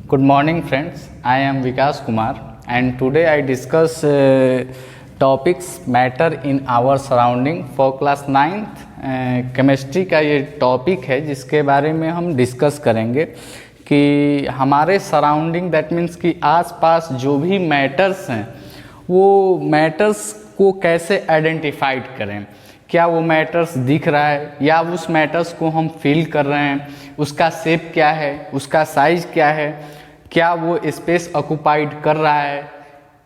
Good morning, friends. I am Vikas Kumar, and today I discuss topics matter in our surrounding for class 9th chemistry का ये topic है जिसके बारे में हम डिस्कस करेंगे कि हमारे सराउंडिंग दैट मीन्स कि आसपास जो भी मैटर्स हैं वो मैटर्स को कैसे आइडेंटिफाइड करें। क्या वो मैटर्स दिख रहा है या उस मैटर्स को हम फील कर रहे हैं, उसका शेप क्या है, उसका साइज क्या है, क्या वो स्पेस ऑक्युपाइड कर रहा है,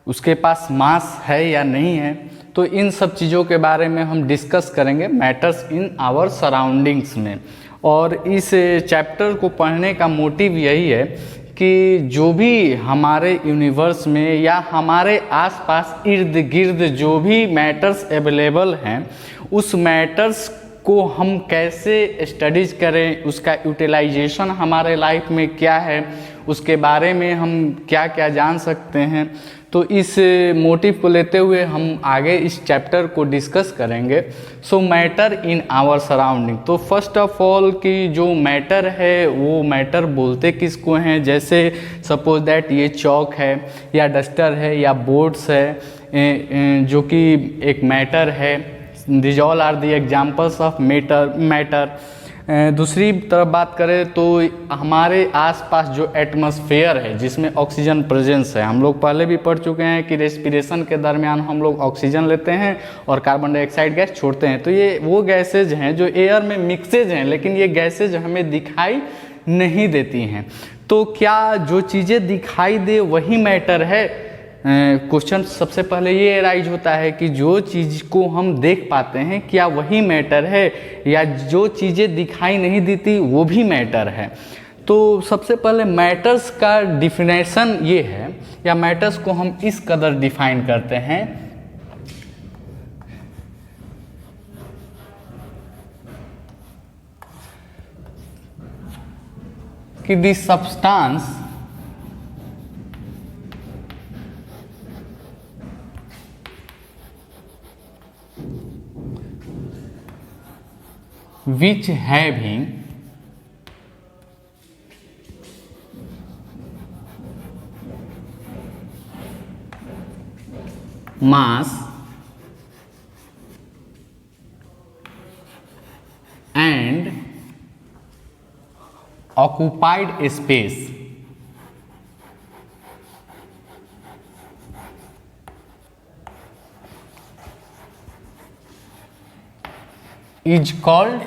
उसके पास मास है या नहीं है। तो इन सब चीज़ों के बारे में हम डिस्कस करेंगे मैटर्स इन आवर सराउंडिंग्स में। और इस चैप्टर को पढ़ने का मोटिव यही है कि जो भी हमारे यूनिवर्स में या हमारे आसपास इर्द गिर्द जो भी मैटर्स अवेलेबल हैं उस मैटर्स को हम कैसे स्टडीज करें, उसका यूटिलाइजेशन हमारे लाइफ में क्या है, उसके बारे में हम क्या क्या जान सकते हैं। तो इस मोटिव को लेते हुए हम आगे इस चैप्टर को डिस्कस करेंगे। So matter in our surrounding. तो फर्स्ट ऑफ ऑल कि जो मैटर है वो मैटर बोलते किसको हैं, जैसे सपोज दैट ये चौक है या डस्टर है या बोर्ड्स है जो कि एक मैटर है। This all are the examples of matter. दूसरी तरफ बात करें तो हमारे आसपास जो एटमॉस्फेयर है जिसमें ऑक्सीजन प्रेजेंस है, हम लोग पहले भी पढ़ चुके हैं कि रेस्पिरेशन के दरमियान हम लोग ऑक्सीजन लेते हैं और कार्बन डाइऑक्साइड गैस छोड़ते हैं। तो ये वो गैसेज हैं जो एयर में मिक्सेज हैं, लेकिन ये गैसेज हमें दिखाई नहीं देती हैं। तो क्या जो चीज़ें दिखाई दे वही मैटर है? क्वेश्चन सबसे पहले ये राइज होता है कि जो चीज़ को हम देख पाते हैं क्या वही मैटर है या जो चीज़ें दिखाई नहीं देती वो भी मैटर है। तो सबसे पहले मैटर्स का डिफिनेशन ये है या मैटर्स को हम इस कदर डिफाइन करते हैं कि the substance which having mass and occupied space is called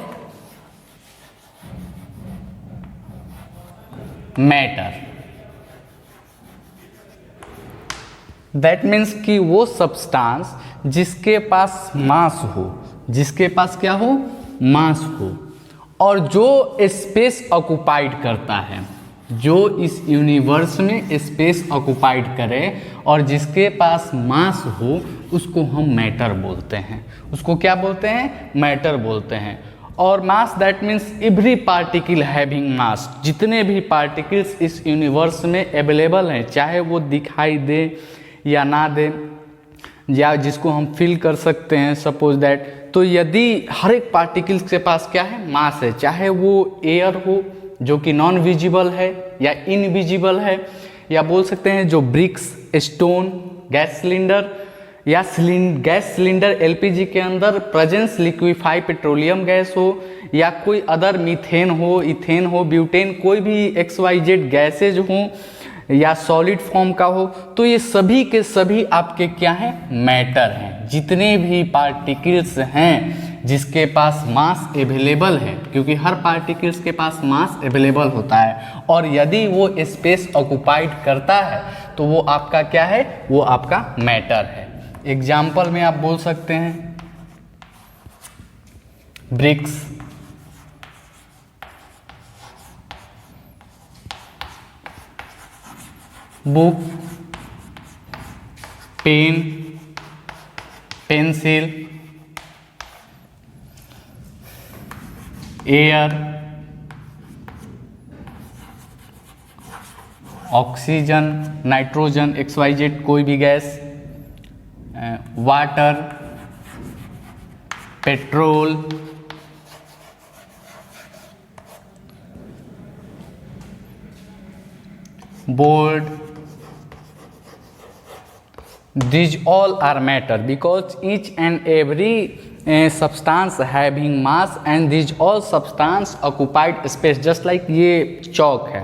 matter. That means कि वो सब्सटेंस जिसके पास मास हो, जिसके पास क्या हो, मास हो, और जो स्पेस ऑक्युपाइड करता है, जो इस यूनिवर्स में स्पेस ऑक्युपाइड करे और जिसके पास मास हो उसको हम मैटर बोलते हैं। उसको क्या बोलते हैं? मैटर बोलते हैं। और mass that means every particle having mass, जितने भी पार्टिकल्स इस यूनिवर्स में अवेलेबल हैं, चाहे वो दिखाई दे या ना दे या जिसको हम फील कर सकते हैं सपोज दैट। तो यदि हर एक पार्टिकल्स के पास क्या है, मास है, चाहे वो एयर हो जो कि नॉन विजिबल है या इनविजिबल है, या बोल सकते हैं जो ब्रिक्स, स्टोन, गैस सिलेंडर या गैस सिलेंडर एलपीजी के अंदर प्रेजेंस लिक्विफाई पेट्रोलियम गैस हो या कोई अदर मीथेन हो, इथेन हो, ब्यूटेन, कोई भी XYZ गैसेज हो या सॉलिड फॉर्म का हो, तो ये सभी के सभी आपके क्या हैं? मैटर हैं। जितने भी पार्टिकल्स हैं जिसके पास मास अवेलेबल है, क्योंकि हर पार्टिकल्स के पास मास अवेलेबल होता है और यदि वो स्पेस ऑक्युपाइड करता है तो वो आपका क्या है? वो आपका मैटर है। एग्जाम्पल में आप बोल सकते हैं bricks, book, pen, pencil, air, oxygen, nitrogen, XYZ कोई भी gas, water, petrol, board, these all are matter because each and every substance having mass and these all substance occupied space just like ये चौक है,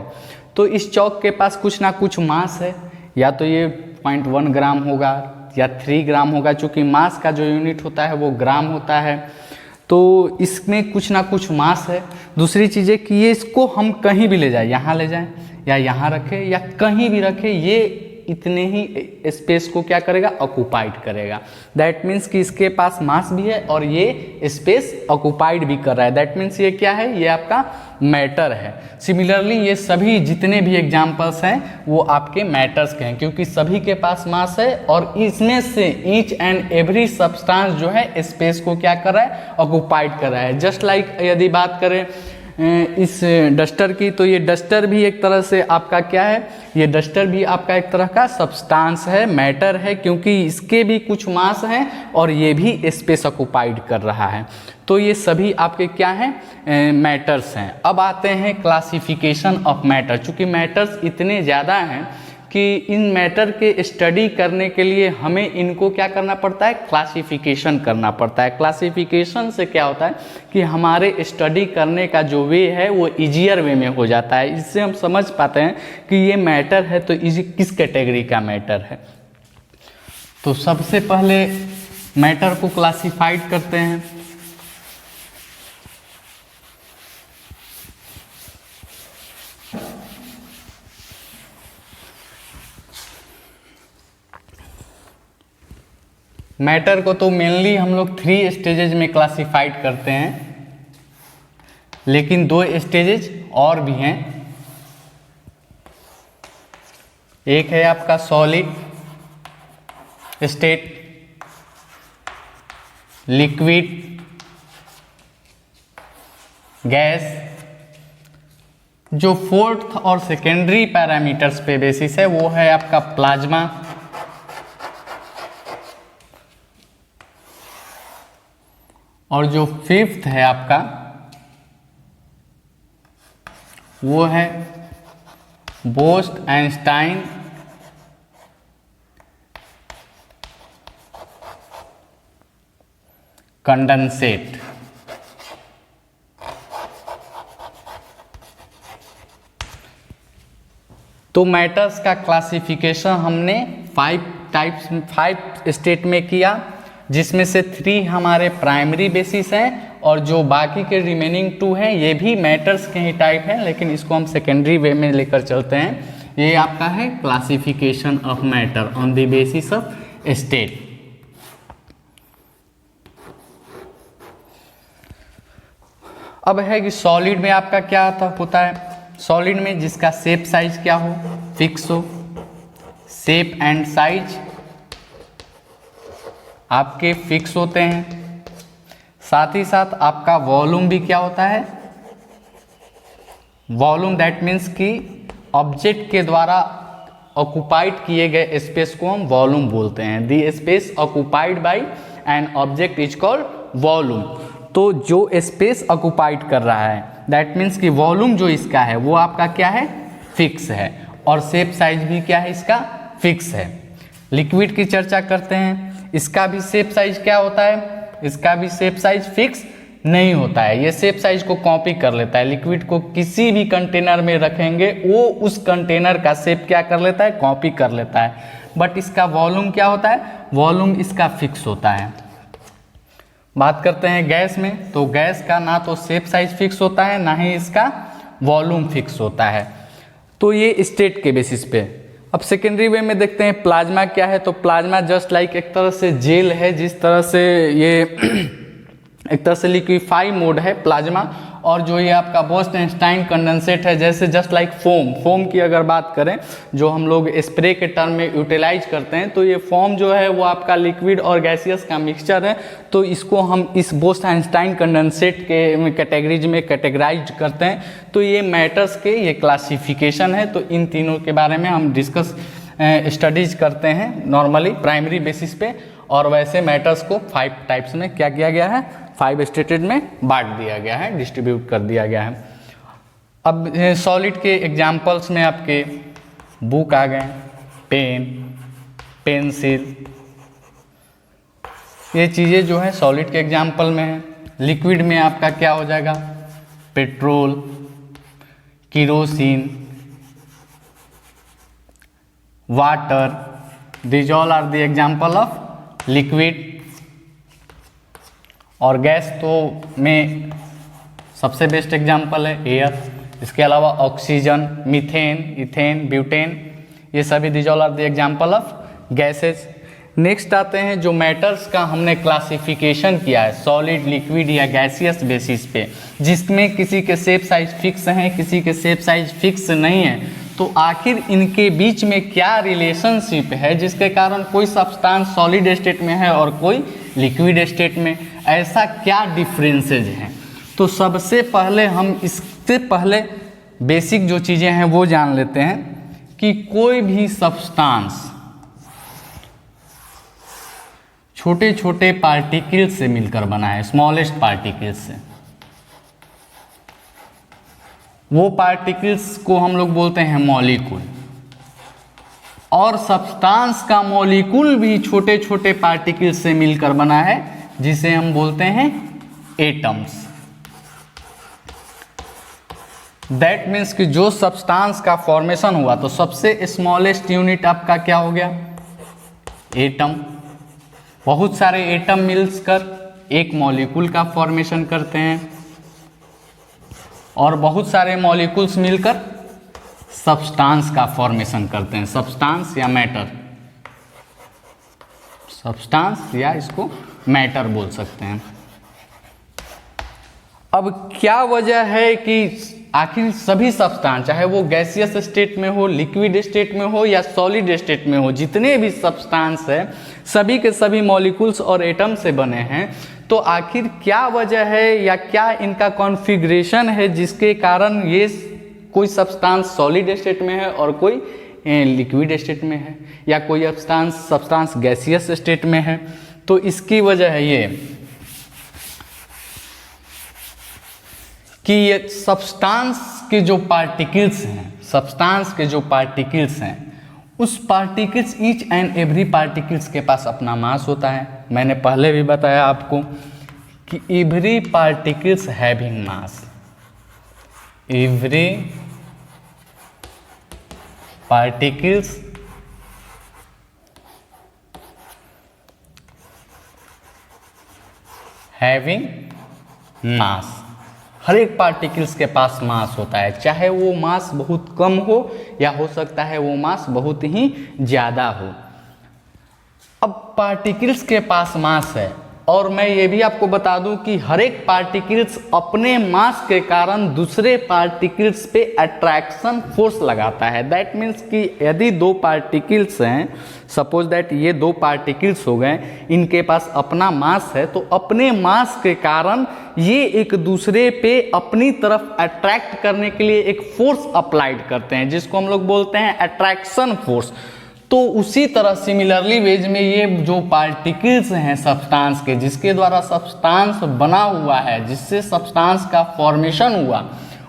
तो इस चौक के पास कुछ ना कुछ मास है, या तो ये 0.1 ग्राम होगा या 3 ग्राम होगा, चूँकि मास का जो यूनिट होता है वो ग्राम होता है, तो इसमें कुछ ना कुछ मास है। दूसरी चीज़ है कि ये इसको हम कहीं भी ले जाएं, यहाँ ले जाएं या यहाँ रखें या कहीं भी रखें, ये इतने ही स्पेस को क्या करेगा, ऑक्युपाइड करेगा। दैट मीन्स कि इसके पास मास भी है और ये स्पेस ऑक्युपाइड भी कर रहा है, दैट मीन्स ये क्या है, ये आपका मैटर है। सिमिलरली ये सभी जितने भी एग्जाम्पल्स हैं वो आपके मैटर्स के हैं, क्योंकि सभी के पास मास है और इसमें से ईच एंड एवरी सब्सटेंस जो है स्पेस को क्या कर रहा है, ऑक्युपाइड कर रहा है। जस्ट लाइक यदि बात करें इस डस्टर की, तो ये डस्टर भी एक तरह से आपका क्या है, ये डस्टर भी आपका एक तरह का सब्सटेंस है, मैटर है, क्योंकि इसके भी कुछ मास हैं और ये भी स्पेस ऑक्युपाइड कर रहा है। तो ये सभी आपके क्या हैं, मैटर्स हैं। अब आते हैं क्लासिफिकेशन ऑफ मैटर। चूँकि मैटर्स इतने ज़्यादा हैं कि इन मैटर के स्टडी करने के लिए हमें इनको क्या करना पड़ता है, क्लासिफिकेशन करना पड़ता है। क्लासिफिकेशन से क्या होता है कि हमारे स्टडी करने का जो वे है वो ईजियर वे में हो जाता है। इससे हम समझ पाते हैं कि ये मैटर है तो इजी किस कैटेगरी का मैटर है। तो सबसे पहले मैटर को क्लासिफाइड करते हैं। मैटर को तो मेनली हम लोग 3 स्टेजेज में क्लासिफाइड करते हैं, लेकिन 2 स्टेजेज और भी हैं। एक है आपका सॉलिड स्टेट, लिक्विड, गैस। जो फोर्थ और सेकेंडरी पैरामीटर्स पे बेसिस है वो है आपका प्लाज्मा, और जो फिफ्थ है आपका वो है बोस्ट-आइंस्टाइन कंडेंसेट। तो मैटर्स का क्लासिफिकेशन हमने 5 स्टेट में किया, जिसमें से 3 हमारे प्राइमरी बेसिस हैं और जो बाकी के रिमेनिंग 2 हैं ये भी मैटर्स के ही टाइप हैं, लेकिन इसको हम सेकेंडरी वे में लेकर चलते हैं। ये आपका है classification of matter on the basis of state. अब है कि सॉलिड में आपका क्या होता है, सॉलिड में जिसका शेप साइज क्या हो, फिक्स हो, शेप एंड साइज आपके फिक्स होते हैं। साथ ही साथ आपका वॉल्यूम भी क्या होता है, वॉल्यूम दैट मीन्स कि ऑब्जेक्ट के द्वारा ऑक्युपाइड किए गए स्पेस को हम वॉल्यूम बोलते हैं। The space occupied by an object is called volume. तो जो स्पेस ऑक्युपाइड कर रहा है दैट मीन्स कि वॉल्यूम जो इसका है वो आपका क्या है, फिक्स है, और शेप साइज भी क्या है इसका, फिक्स है। लिक्विड की चर्चा करते हैं, इसका भी शेप साइज क्या होता है, इसका भी शेप साइज फिक्स नहीं होता है, ये शेप साइज को कॉपी कर लेता है। लिक्विड को किसी भी कंटेनर में रखेंगे वो उस कंटेनर का शेप क्या कर लेता है, कॉपी कर लेता है। बट इसका वॉल्यूम क्या होता है, वॉल्यूम इसका फिक्स होता है। बात करते हैं गैस में, तो गैस का ना तो शेप साइज फिक्स होता है ना ही इसका वॉल्यूम फिक्स होता है। तो ये स्टेट के बेसिस पे। अब सेकेंडरी वे में देखते हैं प्लाज्मा क्या है। तो प्लाज्मा जस्ट लाइक एक तरह से जेल है, जिस तरह से ये एक तरह से लिक्विफाई मोड है प्लाज्मा, और जो ये आपका बोस्ट-आइंस्टाइन कंडेंसेट है, जैसे जस्ट लाइक फोम की अगर बात करें जो हम लोग स्प्रे के टर्म में यूटिलाइज करते हैं, तो ये फोम जो है वो आपका लिक्विड और गैसियस का मिक्सचर है। तो इसको हम इस बोस्ट-आइंस्टाइन कंडेंसेट के कैटेगरीज में कैटेगराइज करते हैं। तो ये मैटर्स के ये क्लासिफिकेशन है। तो इन तीनों के बारे में हम डिस्कस स्टडीज करते हैं नॉर्मली प्राइमरी बेसिस पे, और वैसे मैटर्स को 5 टाइप्स में क्या किया गया है, 5 स्टेटेड में बांट दिया गया है, डिस्ट्रीब्यूट कर दिया गया है। अब सॉलिड के एग्जाम्पल्स में आपके बुक आ गए, पेन, पेंसिल, ये चीज़ें जो है सॉलिड के एग्जाम्पल में है। लिक्विड में आपका क्या हो जाएगा, petrol, kerosene, water, these all are the example of liquid. और गैस तो में सबसे बेस्ट एग्जाम्पल है एयर। इसके अलावा ऑक्सीजन, मीथेन, इथेन, ब्यूटेन, ये सभी these all are the example of gases. Next आते हैं जो मैटर्स का हमने क्लासिफिकेशन किया है सॉलिड, लिक्विड या गैसियस बेसिस पे, जिसमें किसी के शेप साइज फिक्स हैं, किसी के शेप साइज फिक्स नहीं है। तो आखिर इनके बीच में क्या रिलेशनशिप है जिसके कारण कोई सब्सटेंस सॉलिड स्टेट में है और कोई लिक्विड स्टेट में, ऐसा क्या डिफरेंसेज हैं? तो सबसे पहले हम इससे पहले बेसिक जो चीज़ें हैं वो जान लेते हैं कि कोई भी सब्सटेंस छोटे छोटे पार्टिकल से मिलकर बना है, स्मॉलेस्ट पार्टिकल्स से। वो पार्टिकल्स को हम लोग बोलते हैं मॉलिक्यूल, और सब्सटेंस का मॉलिक्यूल भी छोटे छोटे पार्टिकल से मिलकर बना है, जिसे हम बोलते हैं एटम्स। दैट मीन्स कि जो सब्सटेंस का फॉर्मेशन हुआ तो सबसे स्मॉलेस्ट यूनिट आपका क्या हो गया, एटम। बहुत सारे एटम मिलकर एक मॉलिक्यूल का फॉर्मेशन करते हैं, और बहुत सारे मॉलिक्यूल्स मिलकर सब्सटेंस का फॉर्मेशन करते हैं। सब्सटेंस या मैटर, सब्सटेंस या इसको मैटर बोल सकते हैं। अब क्या वजह है कि आखिर सभी सब्सटेंस, चाहे वो गैसियस स्टेट में हो, लिक्विड स्टेट में हो या सॉलिड स्टेट में हो, जितने भी सब्सटेंस है सभी के सभी मॉलिक्यूल्स और एटम से बने हैं। तो आखिर क्या वजह है या क्या इनका कॉन्फ़िगरेशन है जिसके कारण ये कोई सब्सटेंस सॉलिड स्टेट में है और कोई लिक्विड स्टेट में है, या कोई सब्सटेंस गैसियस स्टेट में है? तो इसकी वजह है ये कि ये सब्सटेंस के जो पार्टिकल्स हैं, सब्सटेंस के जो पार्टिकल्स हैं, उस particles, each and every particles के पास अपना मास होता है। मैंने पहले भी बताया आपको कि every particles having mass, every particles having mass, हर एक पार्टिकल्स के पास मास होता है, चाहे वो मास बहुत कम हो या हो सकता है वो मास बहुत ही ज़्यादा हो। अब पार्टिकल्स के पास मास है, और मैं ये भी आपको बता दूं कि हर एक पार्टिकल्स अपने मास के कारण दूसरे पार्टिकल्स पे अट्रैक्शन फोर्स लगाता है। दैट मीन्स कि यदि दो पार्टिकल्स हैं, सपोज दैट ये दो पार्टिकल्स हो गए, इनके पास अपना मास है, तो अपने मास के कारण ये एक दूसरे पे अपनी तरफ अट्रैक्ट करने के लिए एक फोर्स अप्लाइड करते हैं, जिसको हम लोग बोलते हैं अट्रैक्शन फोर्स। तो उसी तरह सिमिलरली वेज में ये जो पार्टिकल्स हैं सब्सटेंस के, जिसके द्वारा सब्सटेंस बना हुआ है, जिससे सब्सटेंस का फॉर्मेशन हुआ,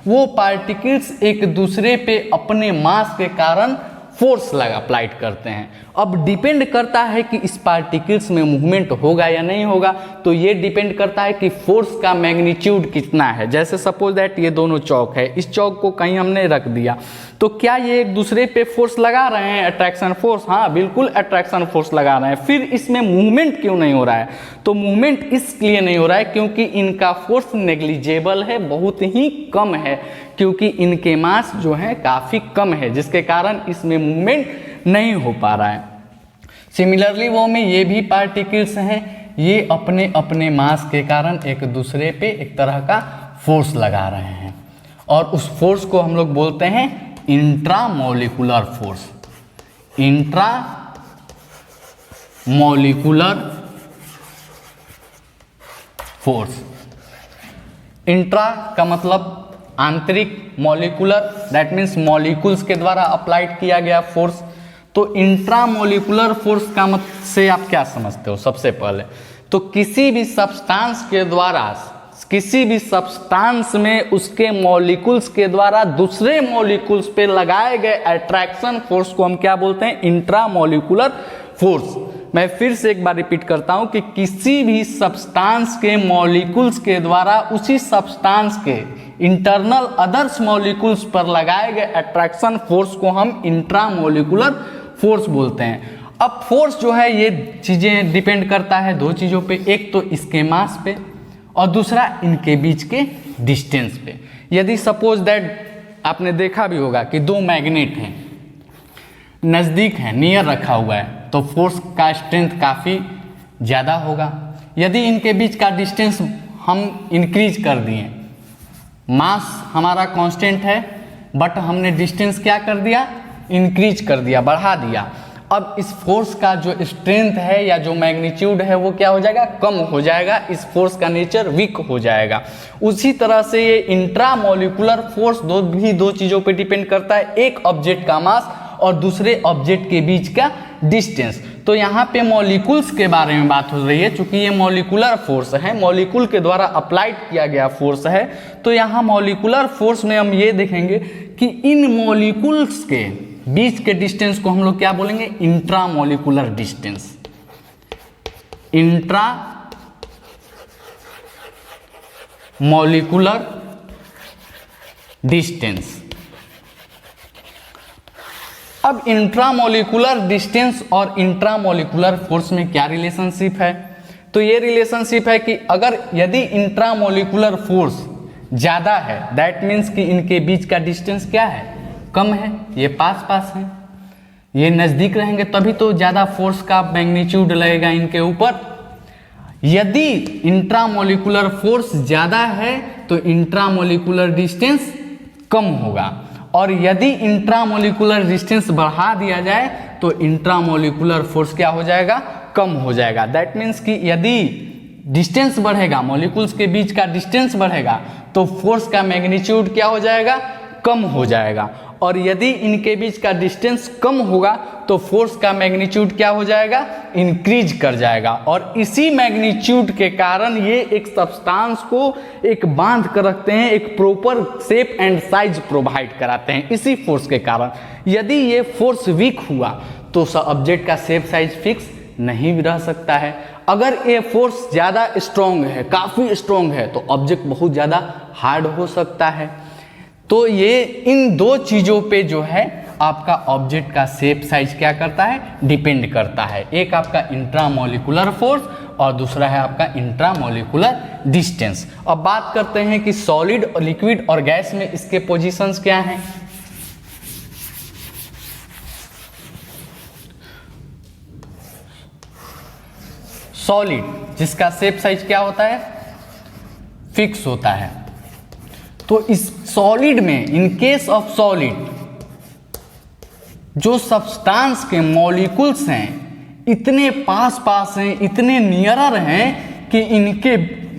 वो पार्टिकल्स एक दूसरे पे अपने मास के कारण फोर्स अप्लाइड करते हैं। अब डिपेंड करता है कि इस पार्टिकल्स में मूवमेंट होगा या नहीं होगा, तो ये डिपेंड करता है कि फोर्स का मैग्नीट्यूड कितना है। जैसे सपोज दैट ये दोनों चौक है, इस चौक को कहीं हमने रख दिया, तो क्या ये एक दूसरे पे फोर्स लगा रहे हैं, अट्रैक्शन फोर्स? हाँ, बिल्कुल अट्रैक्शन फोर्स लगा रहे हैं। फिर इसमें मूवमेंट क्यों नहीं हो रहा है? तो मूवमेंट इसलिए नहीं हो रहा है क्योंकि इनका फोर्स नेग्लिजेबल है, बहुत ही कम है, क्योंकि इनके मास जो है काफ़ी कम है, जिसके कारण इसमें मूवमेंट नहीं हो पा रहा है। सिमिलरली वो में ये भी पार्टिकल्स हैं, ये अपने अपने मास के कारण एक दूसरे पे एक तरह का फोर्स लगा रहे हैं, और उस फोर्स को हम लोग बोलते हैं intramolecular force. Intramolecular force, intra का मतलब आंतरिक, मॉलिकुलर दैट मीन्स मॉलिक्यूल्स के द्वारा अप्लाइड किया गया फोर्स। तो इंट्रामोलिकुलर फोर्स का मतलब से आप क्या समझते हो? सबसे पहले तो किसी भी सब्सटेंस के द्वारा किसी भी सब्सटेंस में उसके मॉलिक्यूल्स के द्वारा दूसरे मॉलिक्यूल्स पे लगाए गए अट्रैक्शन फोर्स को हम क्या बोलते हैं? Intramolecular force. मैं फिर से एक बार रिपीट करता हूं कि किसी भी सब्सटेंस के मॉलिक्यूल्स के द्वारा उसी सब्सटेंस के इंटरनल अदर्स मॉलिक्यूल्स पर लगाए गए अट्रैक्शन फोर्स को हम इंट्रामॉलिक्यूलर फोर्स बोलते हैं। अब फोर्स जो है ये चीजें डिपेंड करता है दो चीजों पे, एक तो इसके मास पे और दूसरा इनके बीच के डिस्टेंस पे। यदि सपोज दैट आपने देखा भी होगा कि दो मैग्नेट हैं, नज़दीक है, नियर रखा हुआ है, तो फोर्स का स्ट्रेंथ काफ़ी ज़्यादा होगा। यदि इनके बीच का डिस्टेंस हम इंक्रीज कर दिए, मास हमारा कांस्टेंट है बट हमने डिस्टेंस क्या कर दिया? इंक्रीज कर दिया, बढ़ा दिया। अब इस फोर्स का जो स्ट्रेंथ है या जो मैग्नीट्यूड है वो क्या हो जाएगा? कम हो जाएगा। इस फोर्स का नेचर वीक हो जाएगा। उसी तरह से ये इंट्रामॉलिक्यूलर फोर्स दो चीज़ों पे डिपेंड करता है, एक ऑब्जेक्ट का मास और दूसरे ऑब्जेक्ट के बीच का डिस्टेंस। तो यहाँ पे मॉलिक्यूल्स के बारे में बात हो रही है, चूंकि ये मॉलिक्यूलर फोर्स है, मॉलिक्यूल के द्वारा अप्लाइड किया गया फोर्स है। तो यहाँ मॉलिक्यूलर फोर्स में हम ये देखेंगे कि इन मॉलिक्यूल्स के बीच के डिस्टेंस को हम लोग क्या बोलेंगे? Intramolecular distance. Intra molecular distance. अब इंट्रामॉलिक्यूलर डिस्टेंस और इंट्रामॉलिक्यूलर फोर्स में क्या रिलेशनशिप है? तो ये रिलेशनशिप है कि अगर यदि इंट्रामॉलिक्यूलर फोर्स ज्यादा है, दैट मीन्स कि इनके बीच का डिस्टेंस क्या है? कम है। ये पास पास है, ये नजदीक रहेंगे तभी तो ज्यादा फोर्स का मैग्नीट्यूड लगेगा इनके ऊपर। यदि इंट्रामॉलिक्यूलर फोर्स ज्यादा है तो इंट्रामॉलिक्यूलर डिस्टेंस कम होगा, और यदि इंट्रामॉलिक्यूलर डिस्टेंस बढ़ा दिया जाए तो इंट्रामॉलिक्यूलर फोर्स क्या हो जाएगा? कम हो जाएगा। दैट मीन्स कि यदि डिस्टेंस बढ़ेगा, मॉलिक्यूल्स के बीच का डिस्टेंस बढ़ेगा तो फोर्स का मैग्नीट्यूड क्या हो जाएगा? कम हो जाएगा। और यदि इनके बीच का डिस्टेंस कम होगा तो फोर्स का मैग्नीट्यूड क्या हो जाएगा? इंक्रीज कर जाएगा। और इसी मैग्नीट्यूड के कारण ये एक सब्सटेंस को एक बांध कर रखते हैं, एक proper shape and size provide कराते हैं इसी फोर्स के कारण। यदि ये फोर्स वीक हुआ तो ऑब्जेक्ट का शेप साइज फिक्स नहीं भी रह सकता है। अगर ये फोर्स ज़्यादा स्ट्रॉन्ग है, काफ़ी स्ट्रॉन्ग है, तो ऑब्जेक्ट बहुत ज़्यादा हार्ड हो सकता है। तो ये इन दो चीज़ों पे जो है आपका ऑब्जेक्ट का शेप साइज क्या करता है? डिपेंड करता है। एक आपका इंट्रामॉलिक्यूलर फोर्स और दूसरा है आपका इंट्रामॉलिक्यूलर डिस्टेंस। अब बात करते हैं कि सॉलिड और लिक्विड और गैस में इसके पोजीशंस क्या हैं। सॉलिड जिसका शेप साइज क्या होता है? फिक्स होता है। तो इस सॉलिड में, इन केस ऑफ सॉलिड, जो सब्सटेंस के मॉलिक्यूल्स हैं इतने पास पास हैं, इतने नियरर हैं कि इनके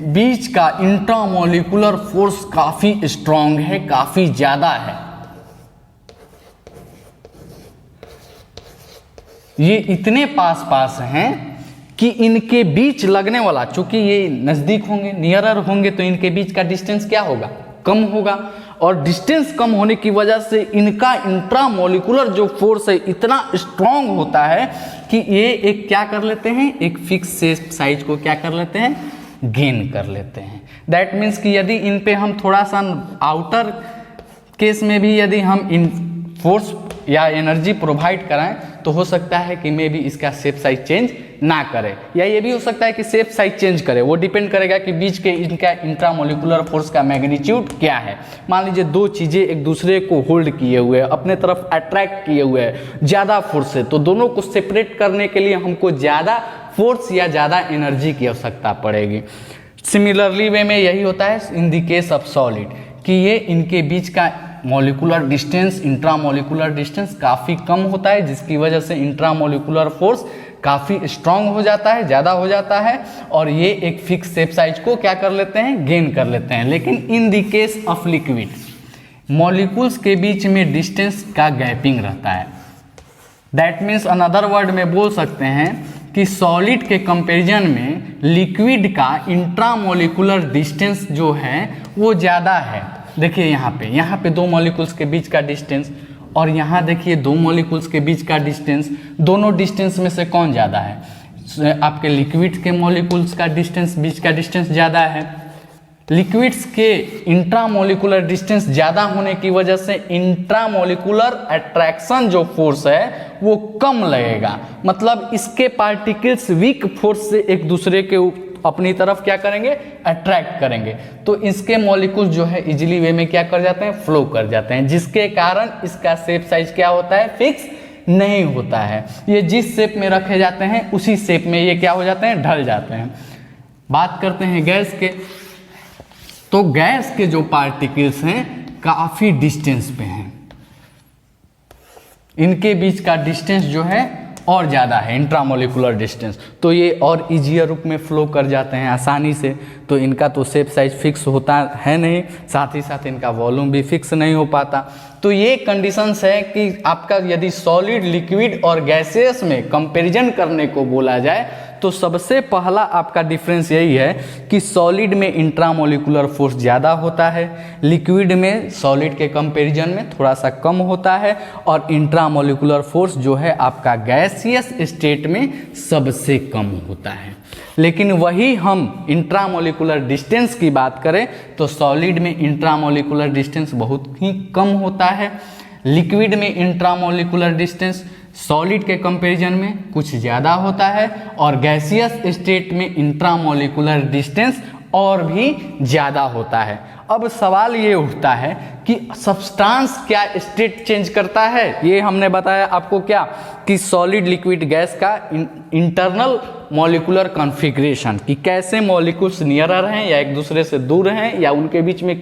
बीच का इंट्रामॉलिक्यूलर फोर्स काफी स्ट्रांग है, काफी ज्यादा है। ये इतने पास पास हैं कि इनके बीच लगने वाला, चूंकि ये नजदीक होंगे, नियरर होंगे, तो इनके बीच का डिस्टेंस क्या होगा? कम होगा। और डिस्टेंस कम होने की वजह से इनका इंट्रामॉलिक्यूलर जो फोर्स है इतना स्ट्रांग होता है कि ये एक क्या कर लेते हैं? एक फिक्स शेप साइज को क्या कर लेते हैं? गेन कर लेते हैं। दैट मीन्स कि यदि इन पे हम थोड़ा सा आउटर केस में भी यदि हम इन फोर्स या एनर्जी प्रोवाइड कराएं तो हो सकता है कि मे भी इसका शेप साइज चेंज ना करे, या ये भी हो सकता है कि शेप साइज चेंज करे। वो डिपेंड करेगा कि बीच के इनका इंट्रामॉलिक्यूलर फोर्स का मैग्नीट्यूड क्या है। मान लीजिए दो चीज़ें एक दूसरे को होल्ड किए हुए हैं, अपने तरफ अट्रैक्ट किए हुए हैं ज़्यादा फोर्स से, तो दोनों को सेपरेट करने के लिए हमको ज़्यादा फोर्स या ज़्यादा एनर्जी की आवश्यकता पड़ेगी। सिमिलरली वे में यही होता है in the case of solid कि ये इनके बीच का मॉलिक्यूलर डिस्टेंस, इंट्रामॉलिक्यूलर डिस्टेंस काफ़ी कम होता है, जिसकी वजह से इंट्रामॉलिक्यूलर फोर्स काफ़ी स्ट्रांग हो जाता है, ज़्यादा हो जाता है, और ये एक फिक्स शेप साइज को क्या कर लेते हैं? गेन कर लेते हैं। लेकिन in the case of liquid, molecules के बीच में डिस्टेंस का गैपिंग रहता है। दैट मीन्स अनदर वर्ड में बोल सकते हैं कि सॉलिड के कंपैरिजन में लिक्विड का इंट्रामोलिकुलर डिस्टेंस जो है वो ज़्यादा है। देखिए यहाँ पे दो मॉलिक्यूल्स के बीच का डिस्टेंस और यहाँ देखिए दो मॉलिक्यूल्स के बीच का डिस्टेंस, दोनों डिस्टेंस में से कौन ज़्यादा है? आपके लिक्विड के मॉलिक्यूल्स का डिस्टेंस, बीच का डिस्टेंस ज़्यादा है। लिक्विड्स के इंट्रामोलिकुलर डिस्टेंस ज़्यादा होने की वजह से इंट्रामोलिकुलर अट्रैक्शन जो फोर्स है वो कम लगेगा, मतलब इसके पार्टिकल्स वीक फोर्स से एक दूसरे के अपनी तरफ क्या करेंगे? अट्रैक्ट करेंगे। तो इसके मॉलिक्यूल्स जो है इजीली वे में क्या कर जाते हैं? फ्लो कर जाते हैं, जिसके कारण इसका शेप साइज क्या होता है? फिक्स नहीं होता है। ये जिस शेप में रखे जाते हैं उसी शेप में ये क्या हो जाते हैं? ढल जाते हैं। बात करते हैं गैस के, तो गैस के जो पार्टिकल्स हैं काफ़ी डिस्टेंस पे हैं, इनके बीच का डिस्टेंस जो है और ज़्यादा है, इंट्रामोलिकुलर डिस्टेंस, तो ये और इजियर रूप में फ्लो कर जाते हैं आसानी से। तो इनका तो शेप साइज फिक्स होता है नहीं, साथ ही साथ इनका वॉल्यूम भी फिक्स नहीं हो पाता। तो ये कंडीशंस है कि आपका यदि सॉलिड, लिक्विड और गैसेस में कंपैरिजन करने को बोला जाए तो सबसे पहला आपका डिफरेंस यही है कि सॉलिड में इंट्रामोलिकुलर फोर्स ज़्यादा होता है, लिक्विड में सॉलिड के कंपैरिजन में थोड़ा सा कम होता है, और इंट्रामोलिकुलर फोर्स जो है आपका गैसियस स्टेट में सबसे कम होता है। लेकिन वही हम इंट्रामोलिकुलर डिस्टेंस की बात करें तो सॉलिड में इंट्रामोलिकुलर डिस्टेंस बहुत ही कम होता है, लिक्विड में इंट्रामोलिकुलर डिस्टेंस सॉलिड के कंपैरिजन में कुछ ज़्यादा होता है, और गैसियस स्टेट में इंट्रामोलिकुलर डिस्टेंस और भी ज़्यादा होता है। अब सवाल ये उठता है कि सब्सटेंस क्या स्टेट चेंज करता है? ये हमने बताया आपको क्या कि सॉलिड, लिक्विड, गैस का इंटरनल मॉलिक्यूलर कॉन्फ़िगरेशन, कि कैसे मॉलिक्यूल्स नियरर हैं या एक दूसरे से दूर हैं, या उनके बीच में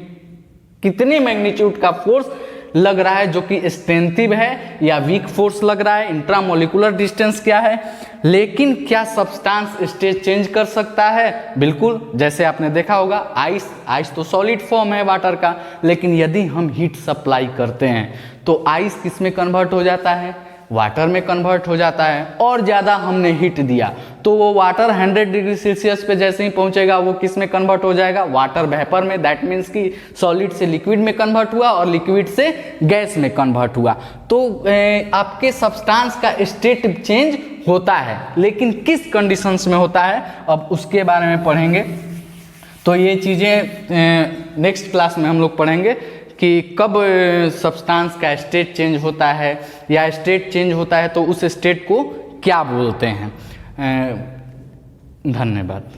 कितने मैग्नीट्यूड का फोर्स लग रहा है जो कि स्ट्रेंथिव है या वीक फोर्स लग रहा है, इंट्रामोलिकुलर डिस्टेंस क्या है। लेकिन क्या सब्सटेंस स्टेट चेंज कर सकता है? बिल्कुल, जैसे आपने देखा होगा आइस तो सॉलिड फॉर्म है वाटर का, लेकिन यदि हम हीट सप्लाई करते हैं तो आइस किस में कन्वर्ट हो जाता है? वाटर में कन्वर्ट हो जाता है। और ज़्यादा हमने हीट दिया तो वो वाटर 100 डिग्री सेल्सियस पे जैसे ही पहुंचेगा वो किस में कन्वर्ट हो जाएगा? वाटर वेपर में। दैट मीन्स कि सॉलिड से लिक्विड में कन्वर्ट हुआ और लिक्विड से गैस में कन्वर्ट हुआ। तो आपके सब्सटेंस का स्टेट चेंज होता है, लेकिन किस कंडीशंस में होता है अब उसके बारे में पढ़ेंगे। तो ये चीज़ें नेक्स्ट क्लास में हम लोग पढ़ेंगे कि कब सब्सटेंस का स्टेट चेंज होता है, या स्टेट चेंज होता है तो उस स्टेट को क्या बोलते हैं। धन्यवाद।